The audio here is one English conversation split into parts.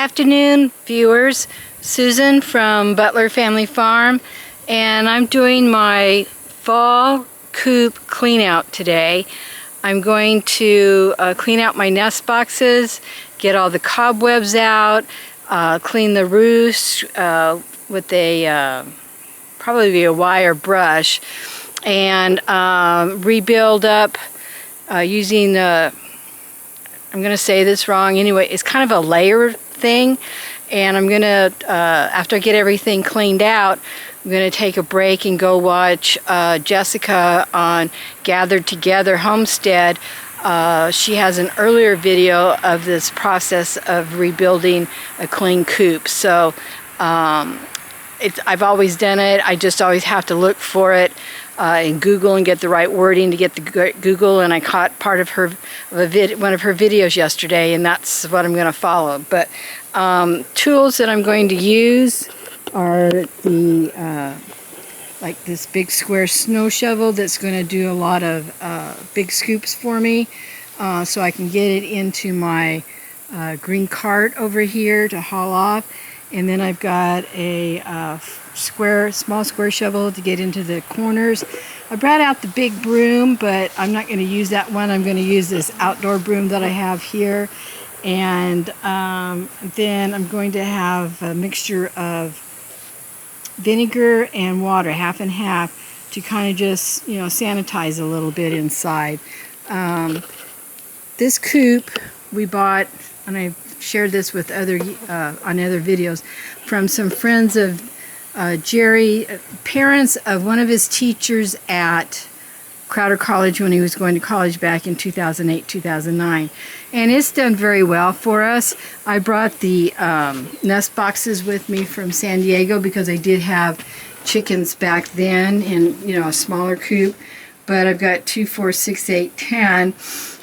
Afternoon, viewers. Susan from Butler Family Farm, and I'm doing my fall coop clean out today. I'm going to clean out my nest boxes, get all the cobwebs out, clean the roost with a probably a wire brush, and rebuild up using the, I'm going to say this wrong anyway, it's kind of a layer thing, and I'm going to, after I get everything cleaned out, I'm going to take a break and go watch Jessica on Gathered Together Homestead. She has an earlier video of this process of rebuilding a clean coop. So I've always done it. I just always have to look for it in Google and get the right wording to get the Google. And I caught part of one of her videos yesterday, and that's what I'm going to follow. But tools that I'm going to use are the like this big square snow shovel that's going to do a lot of big scoops for me, so I can get it into my green cart over here to haul off. And then I've got a small square shovel to get into the corners. I brought out the big broom, but I'm not going to use that one. I'm going to use this outdoor broom that I have here. And then I'm going to have a mixture of vinegar and water, half and half, to kind of just, sanitize a little bit inside. This coop we bought, and I've shared this with on other videos, from some friends of Jerry, parents of one of his teachers at Crowder College when he was going to college back in 2008, 2009. And it's done very well for us. I brought the nest boxes with me from San Diego because I did have chickens back then in, a smaller coop. But I've got 2, 4, 6, 8, 10.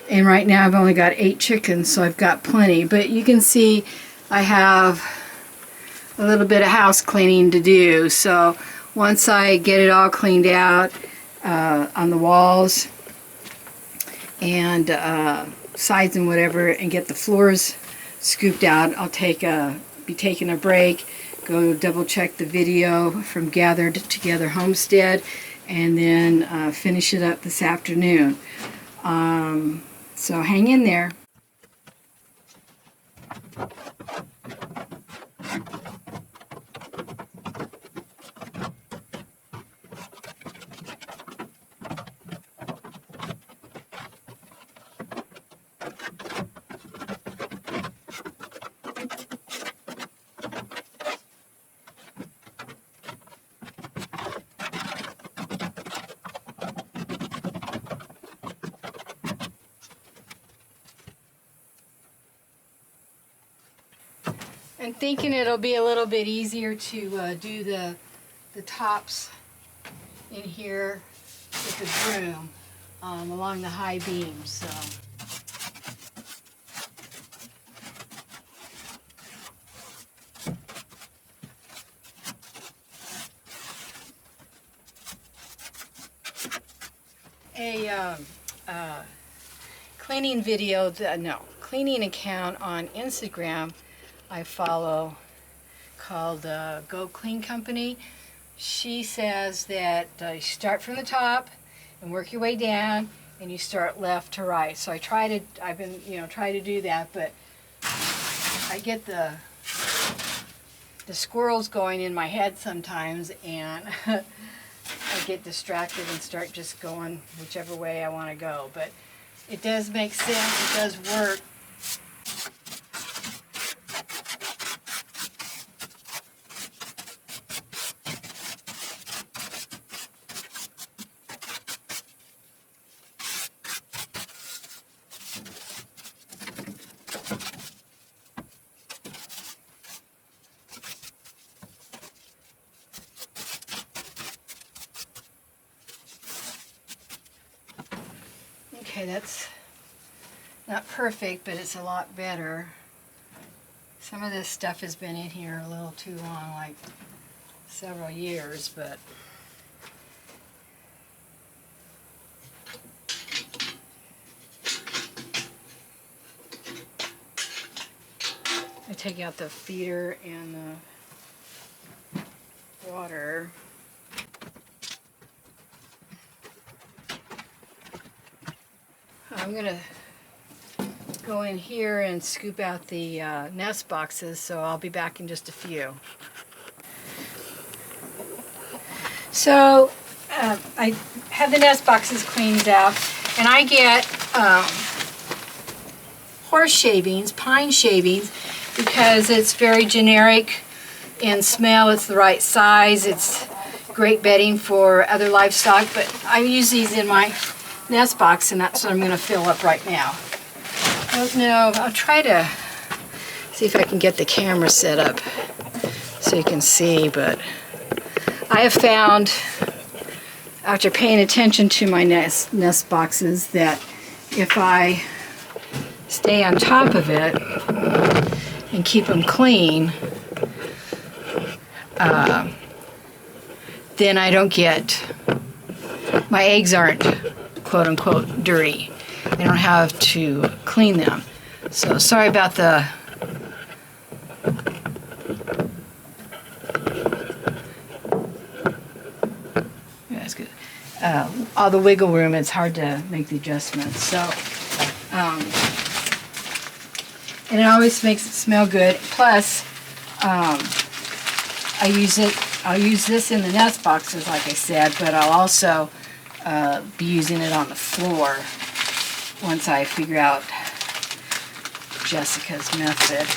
And right now I've only got 8 chickens, so I've got plenty. But you can see I have a little bit of house cleaning to do. So once I get it all cleaned out on the walls and sides and whatever, and get the floors scooped out, I'll be taking a break, go double check the video from Gathered Together Homestead, and then finish it up this afternoon. So hang in there. I'm thinking it'll be a little bit easier to do the tops in here with the broom along the high beams. So. A cleaning video, cleaning account on Instagram I follow called Go Clean Company. She says that you start from the top and work your way down, and you start left to right. So I've been try to do that, but I get the squirrels going in my head sometimes, and I get distracted and start just going whichever way I want to go. But it does make sense. It does work. Okay, that's not perfect, but it's a lot better. Some of this stuff has been in here a little too long, like several years, but take out the feeder and the water. I'm gonna go in here and scoop out the nest boxes, so I'll be back in just a few. So I have the nest boxes cleaned out, and I get horse shavings, pine shavings, because it's very generic in smell. It's the right size. It's great bedding for other livestock, but I use these in my nest box, and that's what I'm going to fill up right now. I don't know. I'll try to see if I can get the camera set up so you can see, but I have found, after paying attention to my nest boxes, that if I stay on top of it and keep them clean, then I don't get, my eggs aren't quote-unquote dirty. I don't have to clean them. So sorry about the that's good. All the wiggle room, it's hard to make the adjustments. So and it always makes it smell good. Plus I'll use this in the nest boxes, like I said, but I'll also be using it on the floor once I figure out Jessica's method.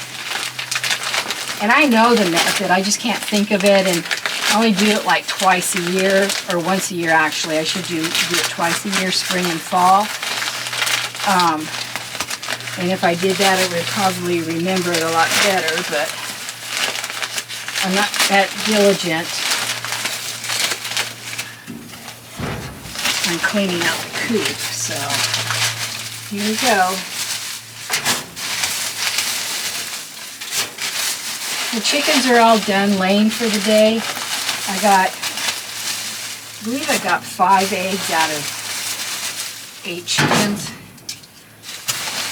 And I know the method, I just can't think of it, and I only do it like twice a year, or once a year actually. I should do it twice a year, spring and fall. And if I did that, I would probably remember it a lot better, but I'm not that diligent on cleaning out the coop, so here we go. The chickens are all done laying for the day. I believe I got 5 eggs out of 8 chickens,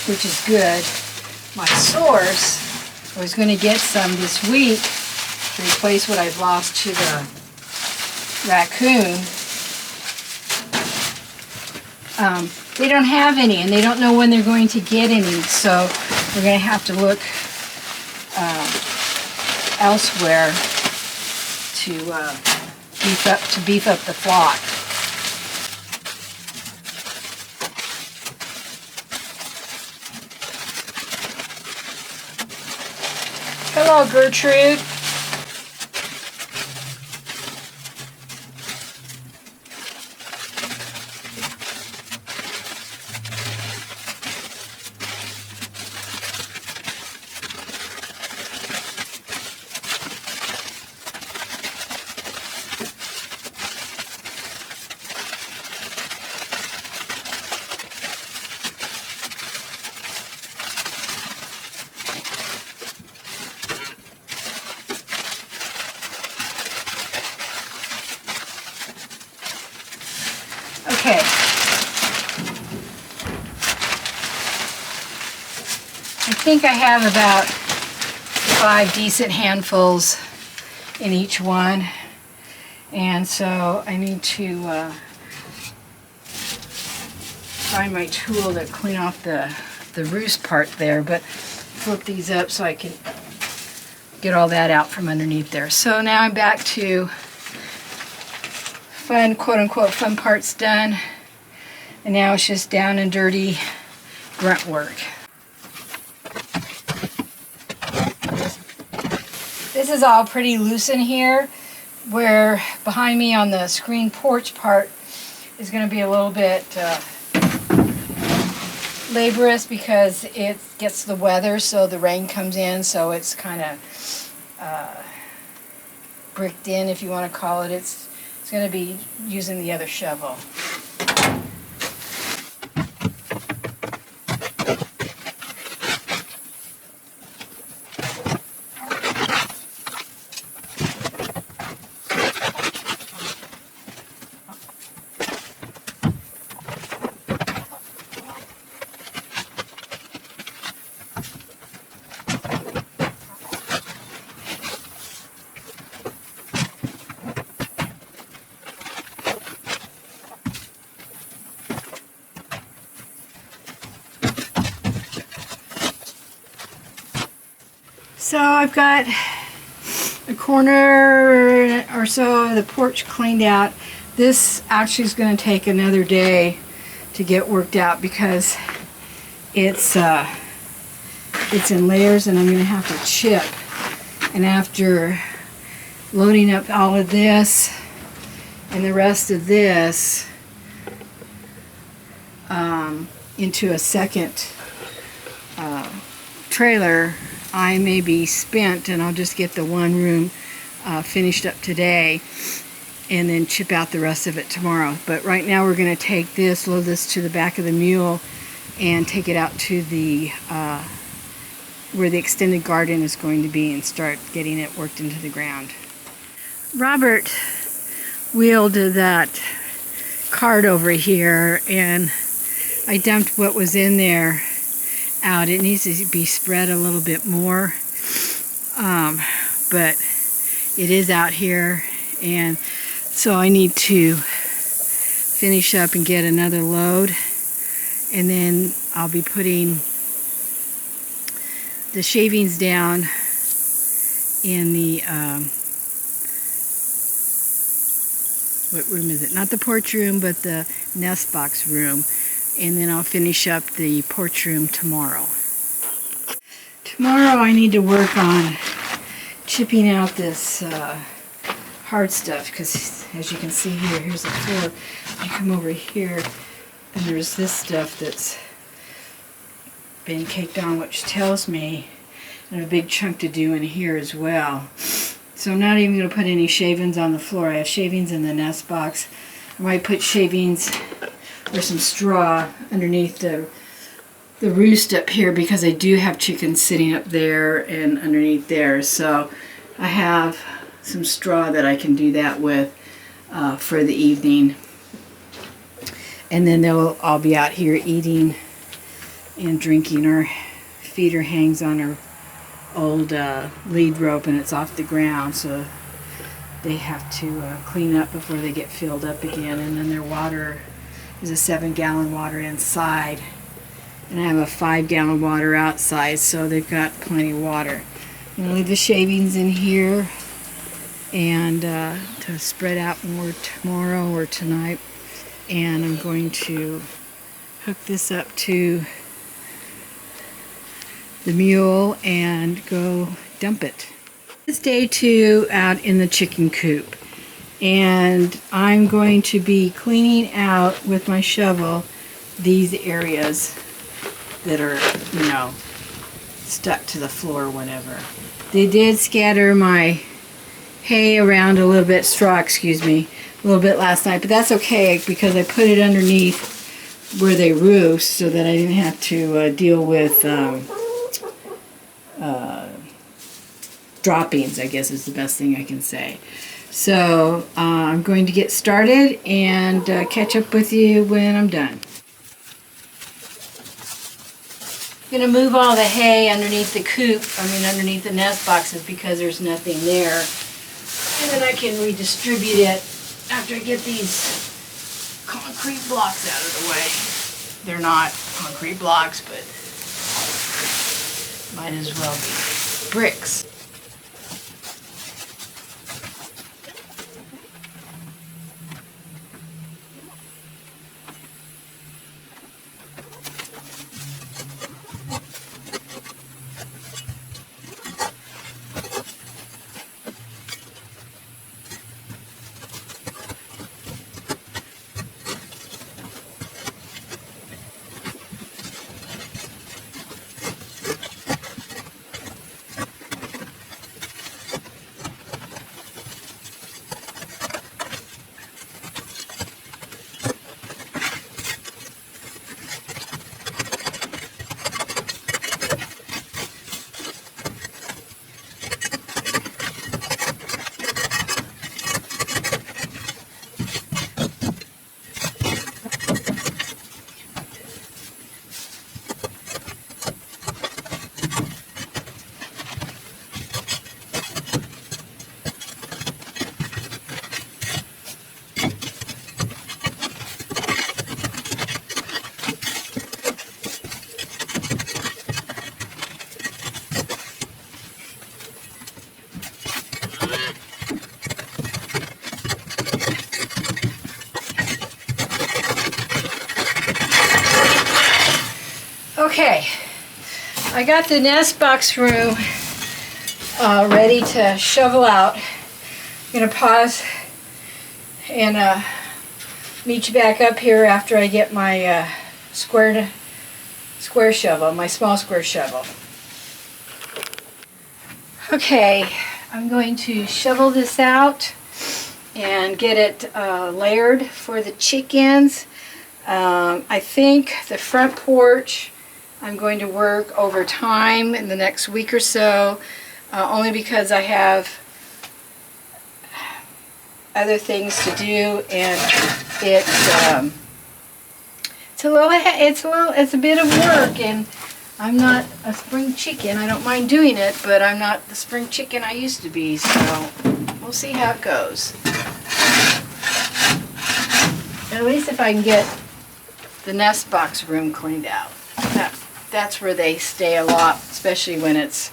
which is good. My source, I was going to get some this week to replace what I've lost to the raccoon. They don't have any, and they don't know when they're going to get any, so we're going to have to look elsewhere to beef up the flock. Hello, Gertrude. Okay. I think I have about 5 decent handfuls in each one, and so I need to find my tool to clean off the roost part there, but flip these up so I can get all that out from underneath there. So now I'm back to fun, quote-unquote, fun parts done, and now it's just down and dirty grunt work. This is all pretty loose in here, where behind me on the screen porch part is going to be a little bit laborious because it gets the weather, so the rain comes in, so it's kind of bricked in, if you want to call it. It's going to be using the other shovel. So I've got a corner or so of the porch cleaned out. This actually is going to take another day to get worked out because it's in layers and I'm going to have to chip. And after loading up all of this and the rest of this into a second trailer, I may be spent and I'll just get the one room finished up today and then chip out the rest of it tomorrow. But right now we're going to take this, load this to the back of the mule and take it out to the where the extended garden is going to be and start getting it worked into the ground. Robert wheeled that cart over here and I dumped what was in there out. It needs to be spread a little bit more, but it is out here, and so I need to finish up and get another load, and then I'll be putting the shavings down in the what room is it? Not the porch room, but the nest box room. And then I'll finish up the porch room tomorrow. Tomorrow I need to work on chipping out this hard stuff because as you can see here, here's the floor. You come over here and there's this stuff that's been caked on, which tells me there's a big chunk to do in here as well. So I'm not even going to put any shavings on the floor. I have shavings in the nest box. I might put shavings or some straw underneath the roost up here because I do have chickens sitting up there and underneath there. So I have some straw that I can do that with for the evening. And then they'll all be out here eating and drinking. Our feeder hangs on our old lead rope and it's off the ground, so they have to clean up before they get filled up again. And then their water is a 7-gallon water inside, and I have a 5-gallon water outside, so they've got plenty of water. I'm going to leave the shavings in here and to spread out more tomorrow or tonight, and I'm going to hook this up to the mule and go dump it. It's day 2 out in the chicken coop, and I'm going to be cleaning out with my shovel these areas that are, you know, stuck to the floor or whatever. They did scatter my hay around a little bit, straw, excuse me, a little bit last night, but that's okay because I put it underneath where they roost so that I didn't have to deal with droppings, I guess is the best thing I can say. So I'm going to get started and catch up with you when I'm done. I'm going to move all the hay underneath the coop, underneath the nest boxes because there's nothing there. And then I can redistribute it after I get these concrete blocks out of the way. They're not concrete blocks, but might as well be bricks. Okay, I got the nest box room ready to shovel out. I'm going to pause and meet you back up here after I get my square shovel, my small square shovel. Okay, I'm going to shovel this out and get it layered for the chickens. I think the front porch I'm going to work over time in the next week or so, only because I have other things to do, and it's a bit of work, and I'm not a spring chicken. I don't mind doing it, but I'm not the spring chicken I used to be, so we'll see how it goes. At least if I can get the nest box room cleaned out. That's where they stay a lot, especially when it's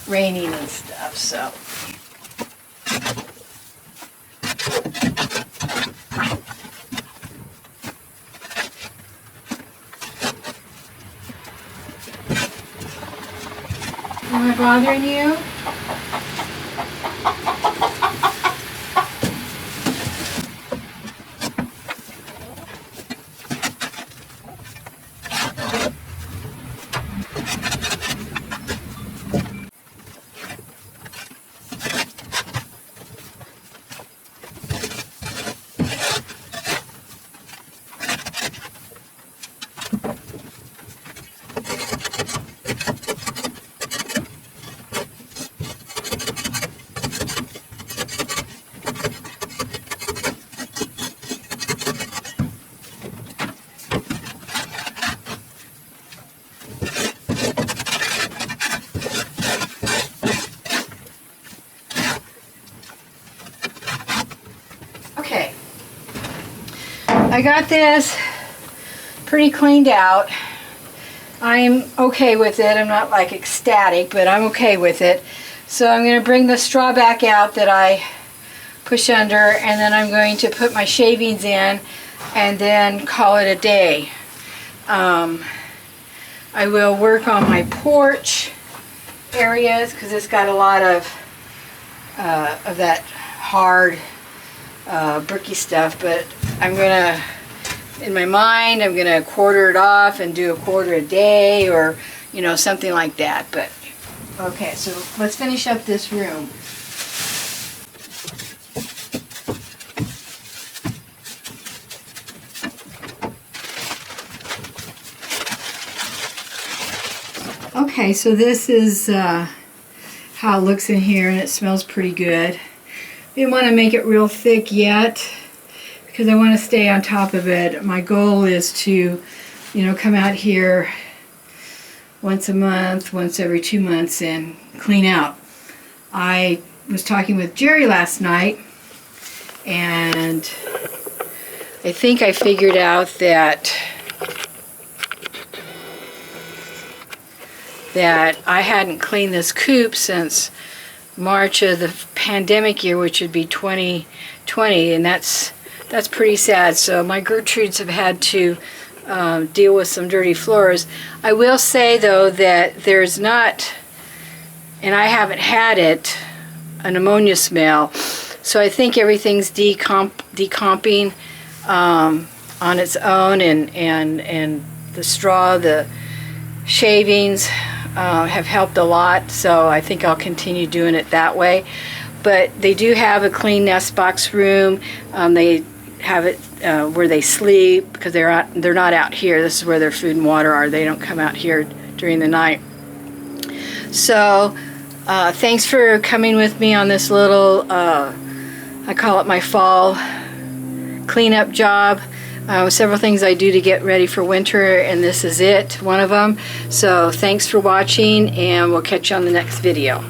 raining and stuff. So. Am I bothering you? Okay, I got this pretty cleaned out. I'm okay with it. I'm not like ecstatic, but I'm okay with it. So I'm going to bring the straw back out that I push under, and then I'm going to put my shavings in and then call it a day. I will work on my porch areas because it's got a lot of that hard bricky stuff, but I'm gonna, in my mind, I'm gonna quarter it off and do a quarter a day, or you know, something like that. But okay, so let's finish up this room. Okay, so this is how it looks in here, and it smells pretty good. Didn't want to make it real thick yet because I want to stay on top of it. My goal is to, you know, come out here once a month, once every 2 months, and clean out. I was talking with Jerry last night, and I think I figured out that I hadn't cleaned this coop since March of the pandemic year, which would be 2020, and that's pretty sad. So my Gertrudes have had to deal with some dirty floors. I will say though that there's not, and I haven't had it, an ammonia smell. So I think everything's decomping on its own, and the straw, the shavings have helped a lot, so I think I'll continue doing it that way. But they do have a clean nest box room. They have it where they sleep, because they're not out here. This is where their food and water are. They don't come out here during the night. So thanks for coming with me on this little, I call it my fall cleanup job. Several things I do to get ready for winter, and this is it, one of them. So thanks for watching, and we'll catch you on the next video.